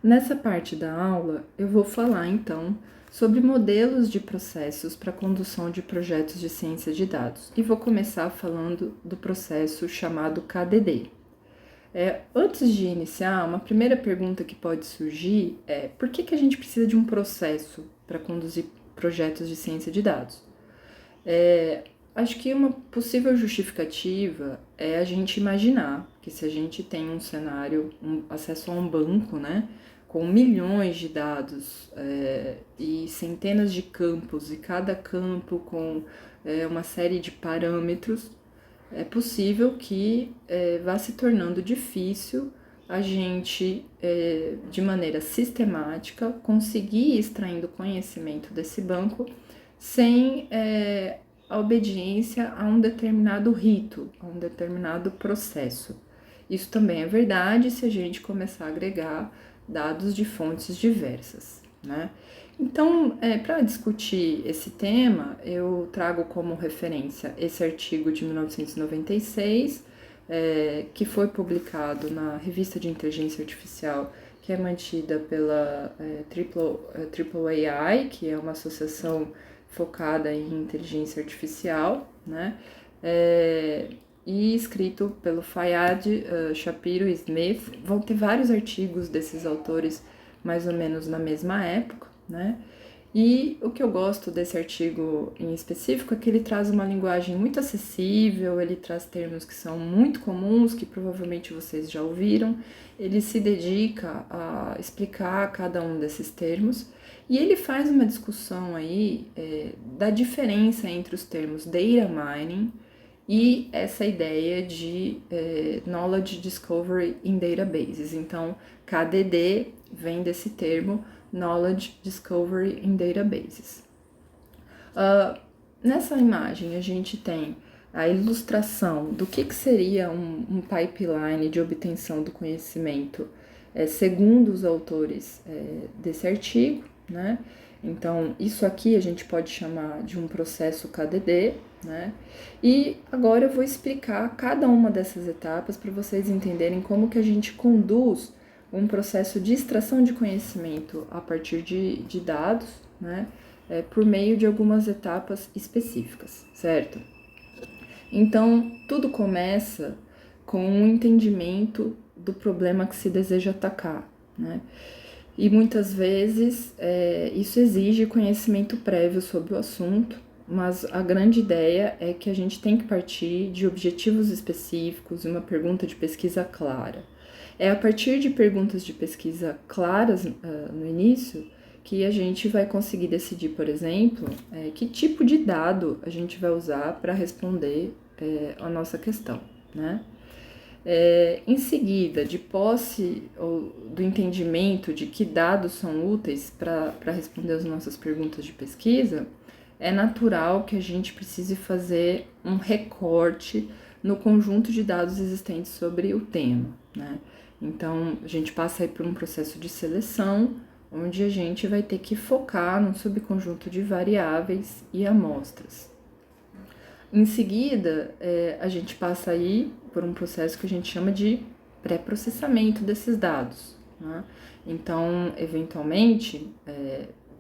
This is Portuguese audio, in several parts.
Nessa parte da aula, eu vou falar então sobre modelos de processos para condução de projetos de ciência de dados e vou começar falando do processo chamado KDD. Antes de iniciar, uma primeira pergunta que pode surgir é por que a gente precisa de um processo para conduzir projetos de ciência de dados? Acho que uma possível justificativa é a gente imaginar que se a gente tem um cenário, acesso a um banco, né, com milhões de dados e centenas de campos, e cada campo com uma série de parâmetros, é possível que vá se tornando difícil a gente, de maneira sistemática, conseguir ir extraindo conhecimento desse banco sem a obediência a um determinado rito, a um determinado processo. Isso também é verdade se a gente começar a agregar dados de fontes diversas, né? Então, para discutir esse tema, eu trago como referência esse artigo de 1996, que foi publicado na Revista de Inteligência Artificial, que é mantida pela AAAI, que é uma associação focada em inteligência artificial, né? E escrito pelo Fayad, Shapiro e Smith. Vão ter vários artigos desses autores mais ou menos na mesma época, né? E o que eu gosto desse artigo em específico é que ele traz uma linguagem muito acessível, ele traz termos que são muito comuns, que provavelmente vocês já ouviram, ele se dedica a explicar cada um desses termos, e ele faz uma discussão aí da diferença entre os termos data mining e essa ideia de Knowledge Discovery in Databases. Então, KDD vem desse termo, Knowledge Discovery in Databases. Nessa imagem, a gente tem a ilustração do que seria um pipeline de obtenção do conhecimento, segundo os autores desse artigo, né? Então, isso aqui a gente pode chamar de um processo KDD, né? E agora eu vou explicar cada uma dessas etapas para vocês entenderem como que a gente conduz um processo de extração de conhecimento a partir de dados, né? Por meio de algumas etapas específicas, certo? Então, tudo começa com um entendimento do problema que se deseja atacar, né? E muitas vezes isso exige conhecimento prévio sobre o assunto, mas a grande ideia é que a gente tem que partir de objetivos específicos e uma pergunta de pesquisa clara. É a partir de perguntas de pesquisa claras no início que a gente vai conseguir decidir, por exemplo, que tipo de dado a gente vai usar para responder a nossa questão, né? Em seguida, de posse ou do entendimento de que dados são úteis para responder as nossas perguntas de pesquisa, é natural que a gente precise fazer um recorte no conjunto de dados existentes sobre o tema, né? Então, a gente passa aí por um processo de seleção, onde a gente vai ter que focar num subconjunto de variáveis e amostras. Em seguida, a gente passa aí por um processo que a gente chama de pré-processamento desses dados, né? Então, eventualmente,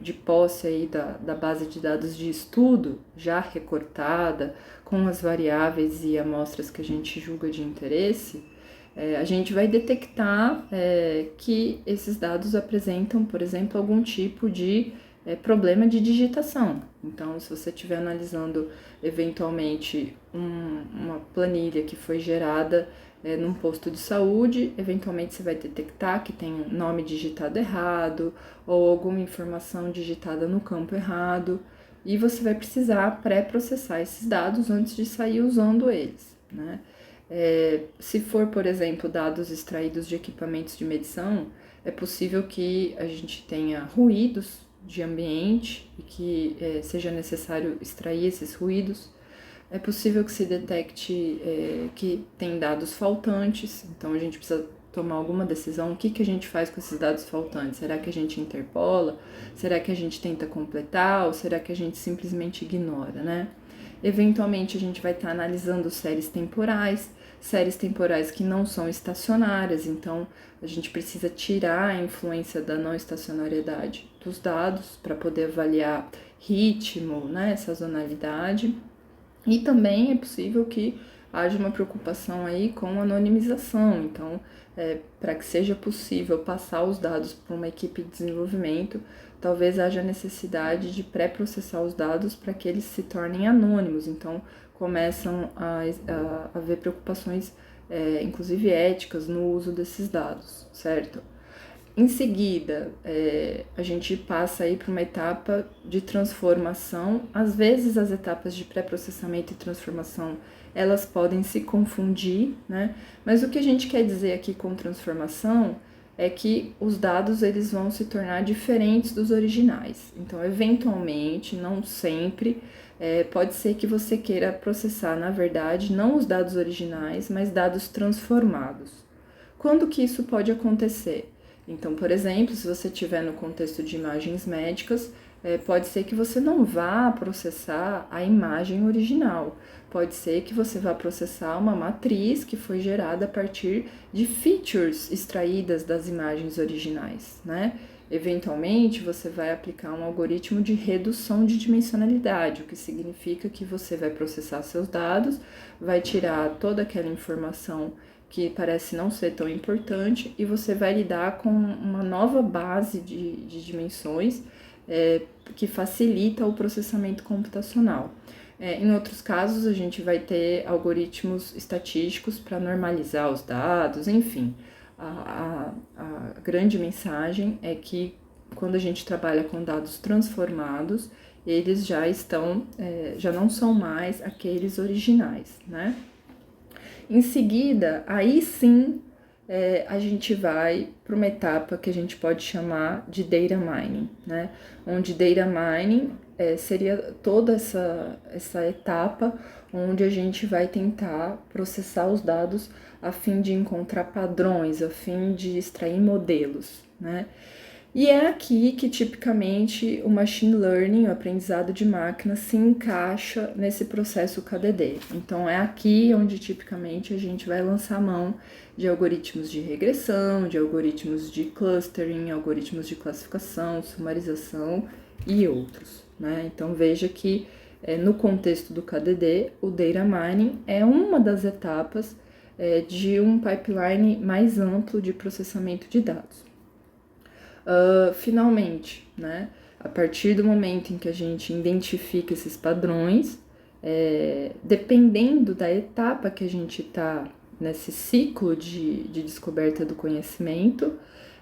de posse aí da base de dados de estudo, já recortada, com as variáveis e amostras que a gente julga de interesse, a gente vai detectar que esses dados apresentam, por exemplo, algum tipo de problema de digitação. Então, se você estiver analisando eventualmente uma planilha que foi gerada num posto de saúde, eventualmente você vai detectar que tem um nome digitado errado ou alguma informação digitada no campo errado, e você vai precisar pré-processar esses dados antes de sair usando eles, né? Se for, por exemplo, dados extraídos de equipamentos de medição, é possível que a gente tenha ruídos de ambiente e que seja necessário extrair esses ruídos. É possível que se detecte que tem dados faltantes, então a gente precisa tomar alguma decisão. O que a gente faz com esses dados faltantes? Será que a gente interpola? Será que a gente tenta completar? Ou será que a gente simplesmente ignora, né? Eventualmente a gente vai estar analisando séries temporais. séries temporais que não são estacionárias, então a gente precisa tirar a influência da não estacionariedade dos dados para poder avaliar ritmo, né, sazonalidade. E também é possível que haja uma preocupação aí com anonimização, então, para que seja possível passar os dados para uma equipe de desenvolvimento, talvez haja necessidade de pré-processar os dados para que eles se tornem anônimos, então começam a haver preocupações, inclusive éticas, no uso desses dados, certo? Em seguida, a gente passa aí para uma etapa de transformação. Às vezes as etapas de pré-processamento e transformação, elas podem se confundir, né? Mas o que a gente quer dizer aqui com transformação é que os dados eles vão se tornar diferentes dos originais. Então, eventualmente, não sempre, pode ser que você queira processar, na verdade, não os dados originais, mas dados transformados. Quando que isso pode acontecer? Então, por exemplo, se você estiver no contexto de imagens médicas, pode ser que você não vá processar a imagem original. Pode ser que você vá processar uma matriz que foi gerada a partir de features extraídas das imagens originais, né? Eventualmente, você vai aplicar um algoritmo de redução de dimensionalidade, o que significa que você vai processar seus dados, vai tirar toda aquela informação que parece não ser tão importante, e você vai lidar com uma nova base de dimensões que facilita o processamento computacional. Em outros casos, a gente vai ter algoritmos estatísticos para normalizar os dados, enfim. A grande mensagem é que quando a gente trabalha com dados transformados, eles já estão, já não são mais aqueles originais, né? Em seguida, aí sim, a gente vai para uma etapa que a gente pode chamar de data mining, né? Onde data mining seria toda essa etapa onde a gente vai tentar processar os dados a fim de encontrar padrões, a fim de extrair modelos, né? E é aqui que tipicamente o machine learning, o aprendizado de máquina, se encaixa nesse processo KDD. Então é aqui onde tipicamente a gente vai lançar mão de algoritmos de regressão, de algoritmos de clustering, algoritmos de classificação, sumarização e outros, né? Então veja que no contexto do KDD, o data mining é uma das etapas de um pipeline mais amplo de processamento de dados. Finalmente, né, a partir do momento em que a gente identifica esses padrões, dependendo da etapa que a gente está nesse ciclo de descoberta do conhecimento,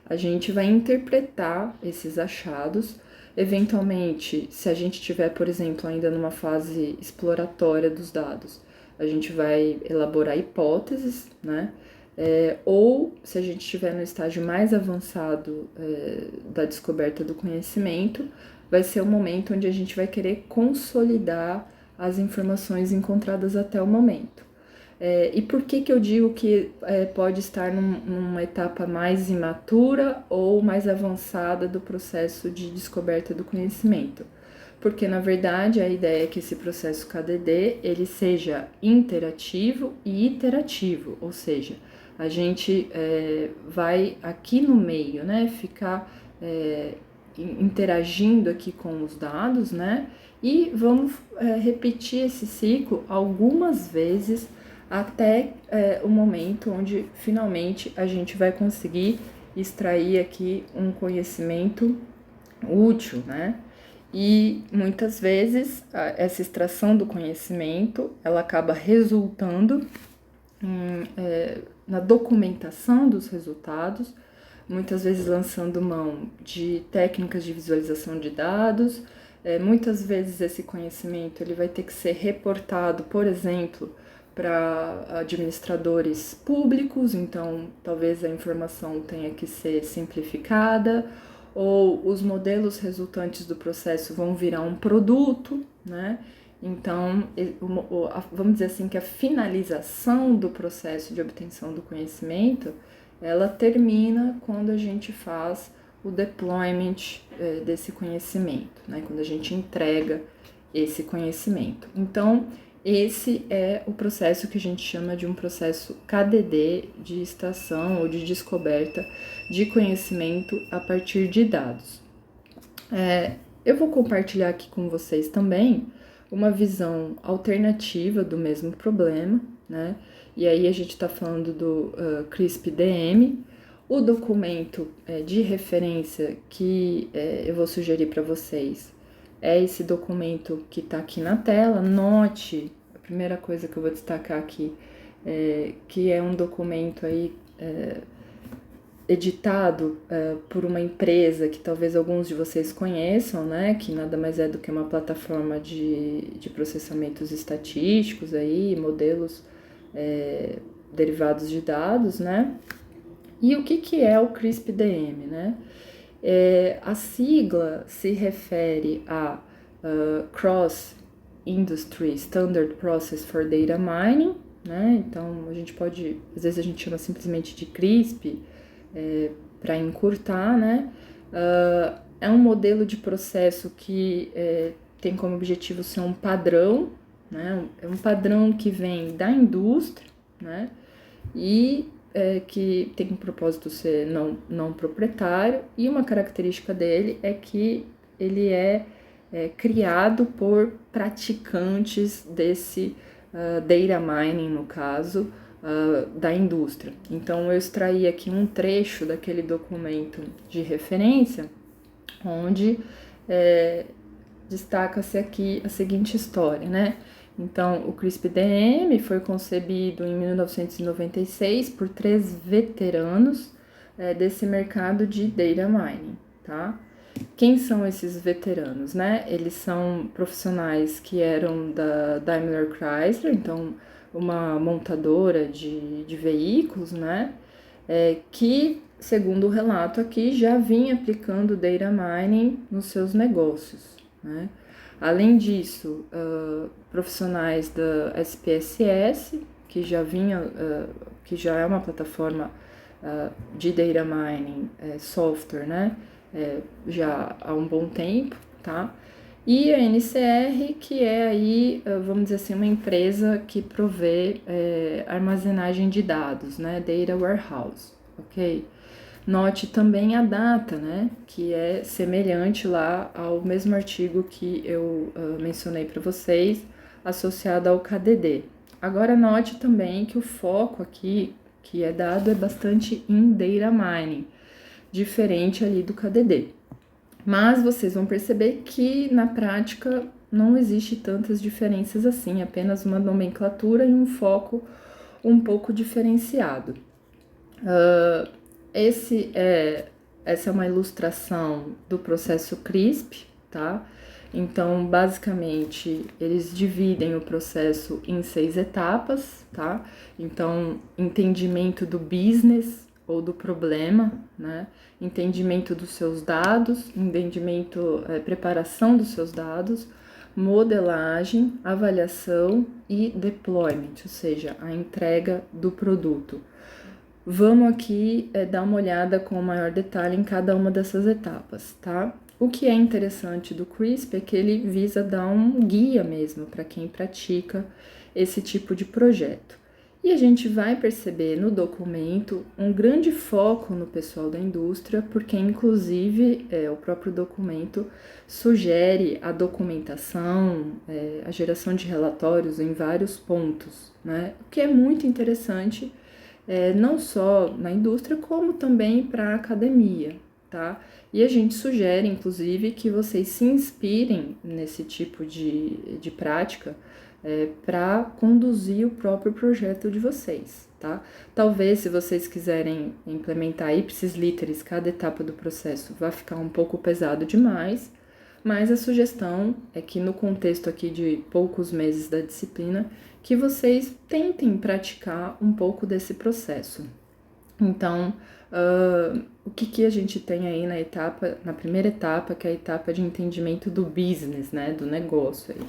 a gente vai interpretar esses achados. Eventualmente, se a gente tiver, por exemplo, ainda numa fase exploratória dos dados, a gente vai elaborar hipóteses, né? Ou se a gente estiver no estágio mais avançado da descoberta do conhecimento, vai ser o momento onde a gente vai querer consolidar as informações encontradas até o momento. E por que eu digo que pode estar numa etapa mais imatura ou mais avançada do processo de descoberta do conhecimento? Porque, na verdade, a ideia é que esse processo KDD ele seja interativo e iterativo, ou seja, a gente vai aqui no meio, né, ficar interagindo aqui com os dados, né, e vamos repetir esse ciclo algumas vezes até o momento onde finalmente a gente vai conseguir extrair aqui um conhecimento útil, né? E muitas vezes essa extração do conhecimento ela acaba resultando na documentação dos resultados, muitas vezes lançando mão de técnicas de visualização de dados. Muitas vezes esse conhecimento ele vai ter que ser reportado, por exemplo, para administradores públicos, então talvez a informação tenha que ser simplificada, ou os modelos resultantes do processo vão virar um produto, né? Então, vamos dizer assim que a finalização do processo de obtenção do conhecimento, ela termina quando a gente faz o deployment desse conhecimento, né? Quando a gente entrega esse conhecimento. Então, Esse é o processo que a gente chama de um processo KDD, de extração ou de descoberta de conhecimento a partir de dados. Eu vou compartilhar aqui com vocês também uma visão alternativa do mesmo problema, né? E aí a gente está falando do CRISP-DM. O documento de referência que eu vou sugerir para vocês é esse documento que está aqui na tela. Note, a primeira coisa que eu vou destacar aqui, que é um documento aí editado por uma empresa que talvez alguns de vocês conheçam, né, que nada mais é do que uma plataforma de processamentos estatísticos aí, modelos derivados de dados, né? E o que é o CRISP-DM, né? A sigla se refere a Cross Industry Standard Process for Data Mining, né? Então, a gente pode, às vezes a gente chama simplesmente de CRISP, para encurtar, né? É um modelo de processo que tem como objetivo ser um padrão, né? É um padrão que vem da indústria, né? E que tem um propósito ser não proprietário, e uma característica dele é que ele é criado por praticantes desse data mining, no caso, da indústria. Então, eu extraí aqui um trecho daquele documento de referência, onde destaca-se aqui a seguinte história, né? Então, o CRISP-DM foi concebido em 1996 por 3 veteranos desse mercado de data mining, tá? Quem são esses veteranos, né? Eles são profissionais que eram da Daimler Chrysler, então uma montadora de veículos, né? Que, segundo o relato aqui, já vinha aplicando data mining nos seus negócios, né? Além disso, profissionais da SPSS, que já que já é uma plataforma de data mining software, né? Já há um bom tempo, tá? E a NCR, que é aí, vamos dizer assim, uma empresa que provê armazenagem de dados, né? Data Warehouse, ok? Note também a data, né, que é semelhante lá ao mesmo artigo que eu mencionei para vocês, associado ao KDD. Agora note também que o foco aqui que é dado é bastante em data mining, diferente ali do KDD. Mas vocês vão perceber que na prática não existe tantas diferenças assim, apenas uma nomenclatura e um foco um pouco diferenciado. Essa é uma ilustração do processo CRISP, tá? Então, basicamente, eles dividem o processo em 6 etapas, tá? Então, entendimento do business ou do problema, né? Entendimento dos seus dados, preparação dos seus dados, modelagem, avaliação e deployment, ou seja, a entrega do produto. Vamos aqui dar uma olhada com maior detalhe em cada uma dessas etapas, tá? O que é interessante do CRISP é que ele visa dar um guia mesmo para quem pratica esse tipo de projeto. E a gente vai perceber no documento um grande foco no pessoal da indústria, porque inclusive o próprio documento sugere a documentação, a geração de relatórios em vários pontos, né? O que é muito interessante, não só na indústria, como também para a academia, tá? E a gente sugere, inclusive, que vocês se inspirem nesse tipo de prática para conduzir o próprio projeto de vocês, tá? Talvez, se vocês quiserem implementar ipsis literis cada etapa do processo, vai ficar um pouco pesado demais, mas a sugestão é que no contexto aqui de poucos meses da disciplina, que vocês tentem praticar um pouco desse processo. Então, o que a gente tem aí na primeira etapa, que é a etapa de entendimento do business, né, do negócio aí.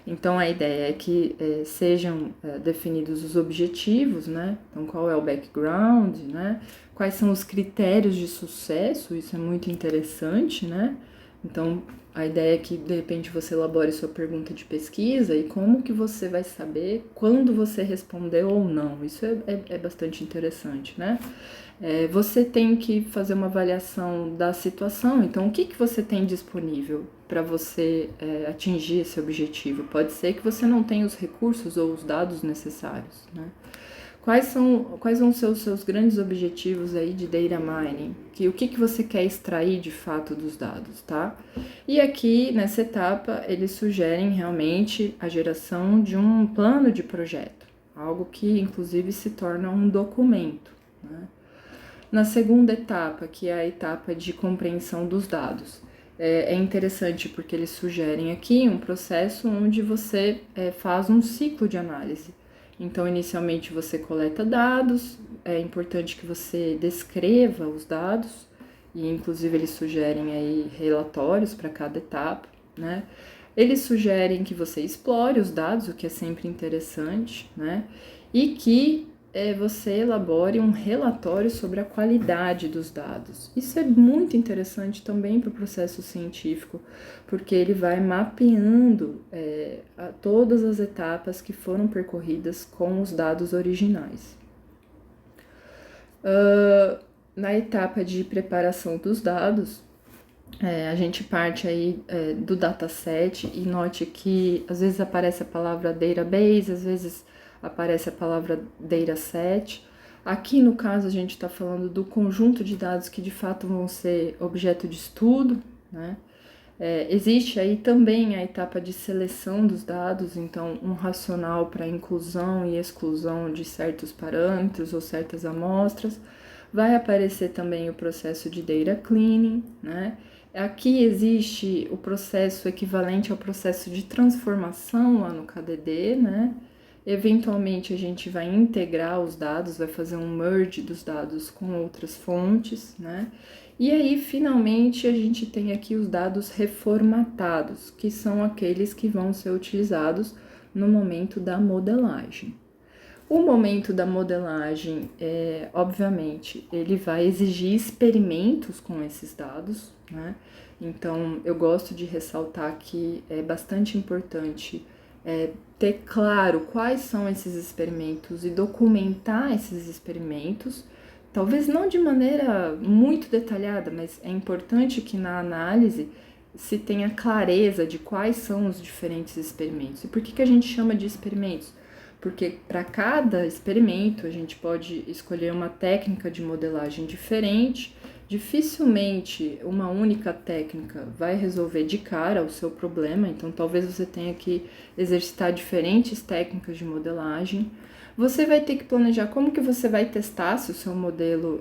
Então, a ideia é que sejam definidos os objetivos, né, então qual é o background, né, quais são os critérios de sucesso, isso é muito interessante, né, Então, a ideia é que, de repente, você elabore sua pergunta de pesquisa e como que você vai saber quando você respondeu ou não. Isso é bastante interessante, né? Você tem que fazer uma avaliação da situação. Então, o que que você tem disponível para você atingir esse objetivo? Pode ser que você não tenha os recursos ou os dados necessários, né? Quais vão ser os seus grandes objetivos aí de data mining? O que você quer extrair de fato dos dados, tá? E aqui, nessa etapa, eles sugerem realmente a geração de um plano de projeto, algo que inclusive se torna um documento, né? Na segunda etapa, que é a etapa de compreensão dos dados, é interessante porque eles sugerem aqui um processo onde você faz um ciclo de análise. Então, inicialmente você coleta dados, é importante que você descreva os dados, e inclusive eles sugerem aí relatórios para cada etapa, né? Eles sugerem que você explore os dados, o que é sempre interessante, né? E que você elabore um relatório sobre a qualidade dos dados. Isso é muito interessante também para o processo científico, porque ele vai mapeando todas as etapas que foram percorridas com os dados originais. Na etapa de preparação dos dados, a gente parte aí do dataset e note que às vezes aparece a palavra database, às vezes aparece a palavra dataset. Aqui no caso a gente está falando do conjunto de dados que de fato vão ser objeto de estudo, né? Existe aí também a etapa de seleção dos dados, então um racional para inclusão e exclusão de certos parâmetros ou certas amostras. Vai aparecer também o processo de data cleaning, né? Aqui existe o processo equivalente ao processo de transformação lá no KDD, né? Eventualmente a gente vai integrar os dados, vai fazer um merge dos dados com outras fontes, né? E aí, finalmente, a gente tem aqui os dados reformatados, que são aqueles que vão ser utilizados no momento da modelagem. O momento da modelagem, obviamente, ele vai exigir experimentos com esses dados, né? Então, eu gosto de ressaltar que é bastante importante ter claro quais são esses experimentos e documentar esses experimentos, talvez não de maneira muito detalhada, mas é importante que na análise se tenha clareza de quais são os diferentes experimentos. E por que a gente chama de experimentos? Porque para cada experimento a gente pode escolher uma técnica de modelagem diferente. Dificilmente uma única técnica vai resolver de cara o seu problema, então talvez você tenha que exercitar diferentes técnicas de modelagem. Você vai ter que planejar como que você vai testar se o seu modelo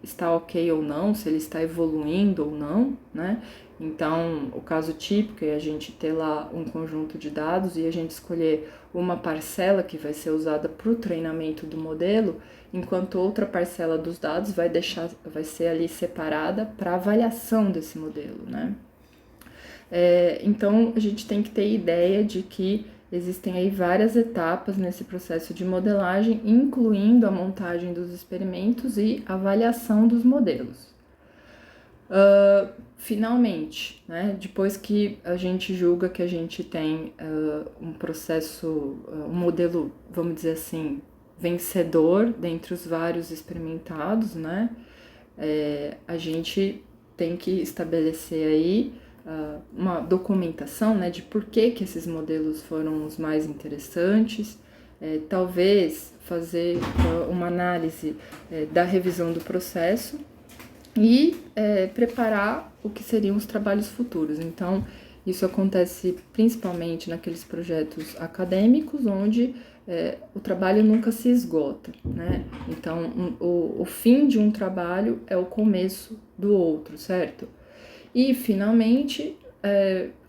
está ok ou não, se ele está evoluindo ou não, né? Então, o caso típico é a gente ter lá um conjunto de dados e a gente escolher uma parcela que vai ser usada para o treinamento do modelo, enquanto outra parcela dos dados vai ser ali separada para avaliação desse modelo, né? Então, a gente tem que ter ideia de que existem aí várias etapas nesse processo de modelagem, incluindo a montagem dos experimentos e avaliação dos modelos. Finalmente, né, depois que a gente julga que a gente tem um processo, um modelo, vamos dizer assim, vencedor dentre os vários experimentados, né, a gente tem que estabelecer aí uma documentação, né, de por que esses modelos foram os mais interessantes, talvez fazer uma análise da revisão do processo e preparar o que seriam os trabalhos futuros. Então, isso acontece principalmente naqueles projetos acadêmicos, onde o trabalho nunca se esgota, né? Então, o fim de um trabalho é o começo do outro, certo? E, finalmente,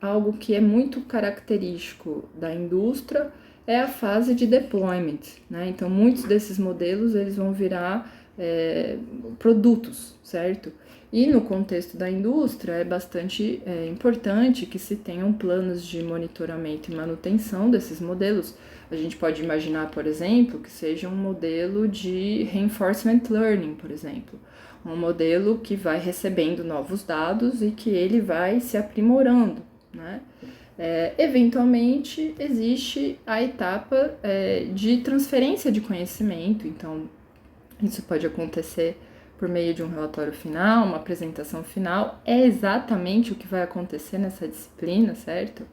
algo que é muito característico da indústria é a fase de deployment, né? Então, muitos desses modelos, eles vão virar produtos, certo? E no contexto da indústria é bastante importante que se tenham planos de monitoramento e manutenção desses modelos, A gente pode imaginar, por exemplo, que seja um modelo de reinforcement learning, por exemplo. Um modelo que vai recebendo novos dados e que ele vai se aprimorando, né? Eventualmente, existe a etapa de transferência de conhecimento, então isso pode acontecer por meio de um relatório final, uma apresentação final, é exatamente o que vai acontecer nessa disciplina, certo?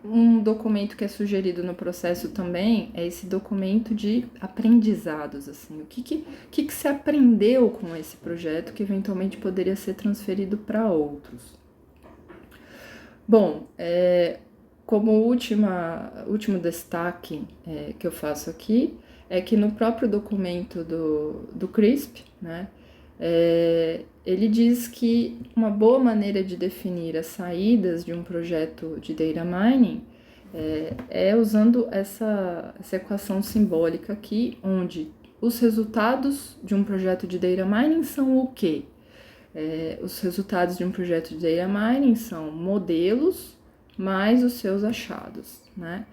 Um documento que é sugerido no processo também é esse documento de aprendizados, assim, o que se aprendeu com esse projeto que eventualmente poderia ser transferido para outros. Bom, como último destaque que eu faço aqui, é que no próprio documento do CRISP, né, ele diz que uma boa maneira de definir as saídas de um projeto de data mining é usando essa equação simbólica aqui, onde os resultados de um projeto de data mining são o quê? Os resultados de um projeto de data mining são modelos mais os seus achados, né?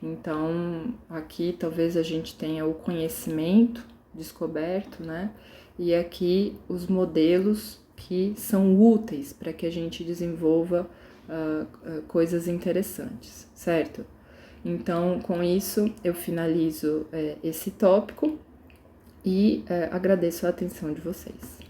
Então, aqui talvez a gente tenha o conhecimento descoberto, né? E aqui os modelos que são úteis para que a gente desenvolva coisas interessantes, certo? Então, com isso, eu finalizo esse tópico e agradeço a atenção de vocês.